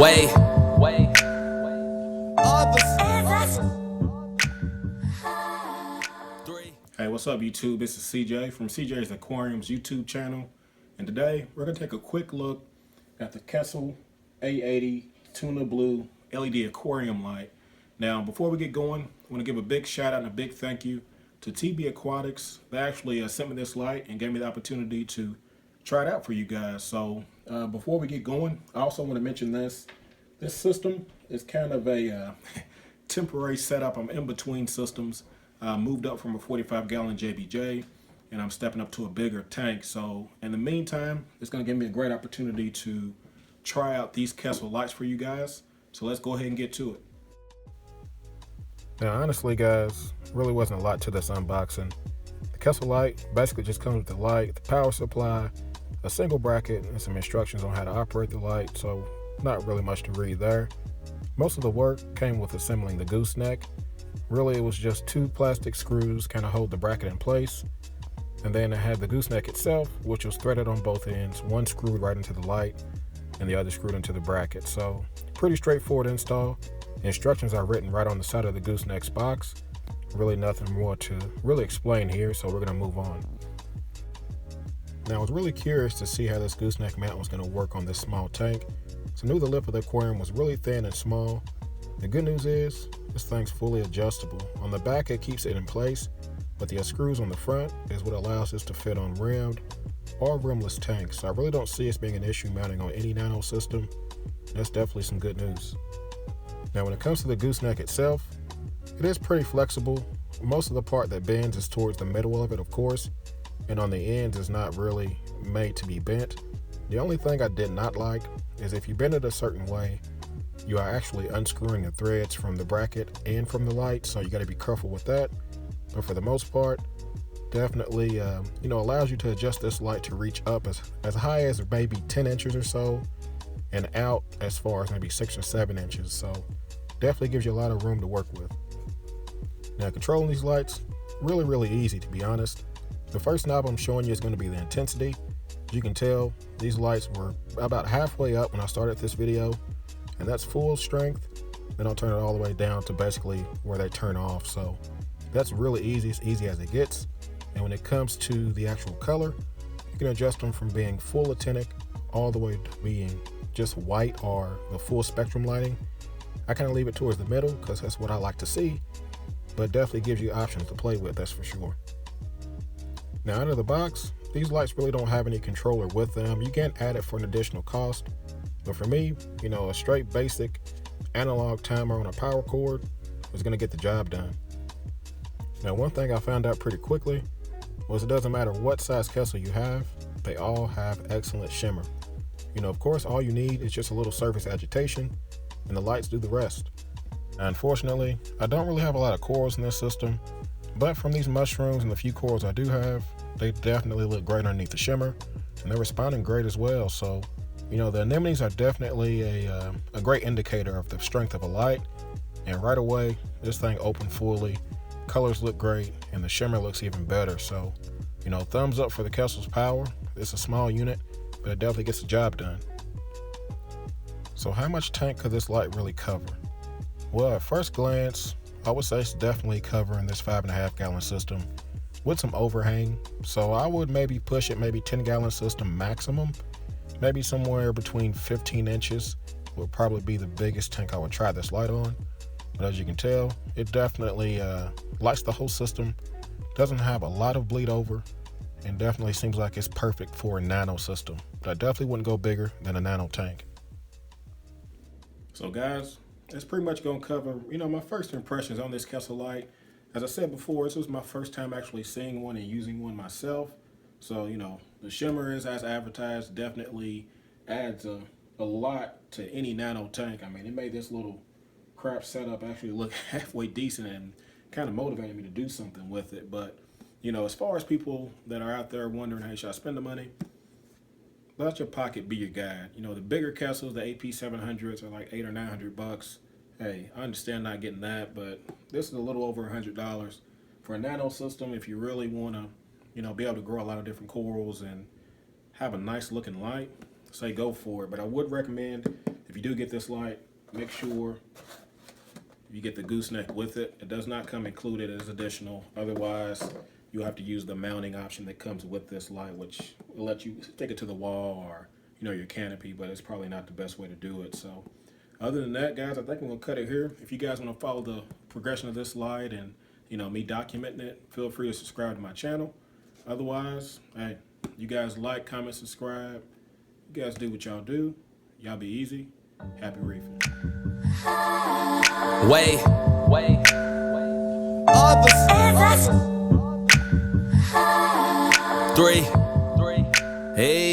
Way. Hey, what's up YouTube? This is CJ from CJ's Aquariums YouTube channel. And today we're going to take a quick look at the Kessel A80 Tuna Blue LED aquarium light. Now, before we get going, I want to give a big shout out and a big thank you to TB Aquatics. They actually sent me this light and gave me the opportunity to try it out for you guys. So before we get going, I also want to mention this. This system is kind of a temporary setup. I'm in between systems. Moved up from a 45-gallon JBJ, and I'm stepping up to a bigger tank. So in the meantime, it's going to give me a great opportunity to try out these Kessel lights for you guys. So let's go ahead and get to it. Now, honestly, guys, really wasn't a lot to this unboxing. The Kessel light basically just comes with the light, the power supply, a single bracket, and some instructions on how to operate the light. So not really much to read there. Most of the work came with assembling the gooseneck. Really, it was just two plastic screws kind of hold the bracket in place. And then it had the gooseneck itself, which was threaded on both ends, one screwed right into the light and the other screwed into the bracket. So pretty straightforward install. Instructions are written right on the side of the gooseneck's box. Really nothing more to really explain here, so we're going to move on. Now, I was really curious to see how this gooseneck mount was going to work on this small tank. So I knew the lip of the aquarium was really thin and small. The good news is, this thing's fully adjustable. On the back, it keeps it in place, but the screws on the front is what allows this to fit on rimmed or rimless tanks. So I really don't see this being an issue mounting on any nano system. That's definitely some good news. Now, when it comes to the gooseneck itself, it is pretty flexible. Most of the part that bends is towards the middle of it, of course, and on the ends is not really made to be bent. The only thing I did not like is if you bend it a certain way, you are actually unscrewing the threads from the bracket and from the light, so you got to be careful with that. But for the most part, definitely allows you to adjust this light to reach up as high as maybe 10 inches or so and out as far as maybe 6 or 7 inches. So definitely gives you a lot of room to work with. Now, controlling these lights, really easy, to be honest. The first knob I'm showing you is going to be the intensity. As you can tell, these lights were about halfway up when I started this video, and that's full strength. Then I'll turn it all the way down to basically where they turn off. So that's really easy, as easy as it gets. And when it comes to the actual color, you can adjust them from being full actinic all the way to being just white or the full spectrum lighting. I kind of leave it towards the middle because that's what I like to see, but definitely gives you options to play with, that's for sure. Now, out of the box, these lights really don't have any controller with them. You can add it for an additional cost. But for me, a straight basic analog timer on a power cord is going to get the job done. Now, one thing I found out pretty quickly was it doesn't matter what size Kessel you have, they all have excellent shimmer. Of course, all you need is just a little surface agitation, and the lights do the rest. Now, unfortunately, I don't really have a lot of corals in this system, but from these mushrooms and the few corals I do have, they definitely look great underneath the shimmer, and they're responding great as well. So the anemones are definitely a great indicator of the strength of a light. And right away, this thing opened fully, colors look great, and the shimmer looks even better. So, thumbs up for the Kessel's power. It's a small unit, but it definitely gets the job done. So how much tank could this light really cover? Well, at first glance, I would say it's definitely covering this 5.5-gallon system with some overhang. So I would maybe push it, maybe 10-gallon system maximum. Maybe somewhere between 15 inches would probably be the biggest tank I would try this light on. But as you can tell, it definitely lights the whole system, doesn't have a lot of bleed over, and definitely seems like it's perfect for a nano system. But I definitely wouldn't go bigger than a nano tank. So guys, that's pretty much going to cover, my first impressions on this Kessel light. As I said before, this was my first time actually seeing one and using one myself. So, the shimmer is as advertised, definitely adds a lot to any nano tank. I mean, it made this little crap setup actually look halfway decent and kind of motivated me to do something with it. But, as far as people that are out there wondering, hey, should I spend the money? Let your pocket be your guide. The bigger Kessels, the AP700s are like $800 or $900. Hey, I understand not getting that, but this is a little over $100 for a nano system. If you really want to be able to grow a lot of different corals and have a nice looking light, say go for it. But I would recommend, If you do get this light, make sure you get the gooseneck with it. It does not come included as additional. Otherwise, you'll have to use the mounting option that comes with this light, which will let you stick it to the wall or your canopy, but it's probably not the best way to do it. So other than that, guys, I think I'm gonna cut it here. If you guys want to follow the progression of this light and me documenting it, feel free to subscribe to my channel. Otherwise, hey, you guys like, comment, subscribe. You guys do what y'all do. Y'all be easy. Happy reefing. Wait. Others. 3. Hey.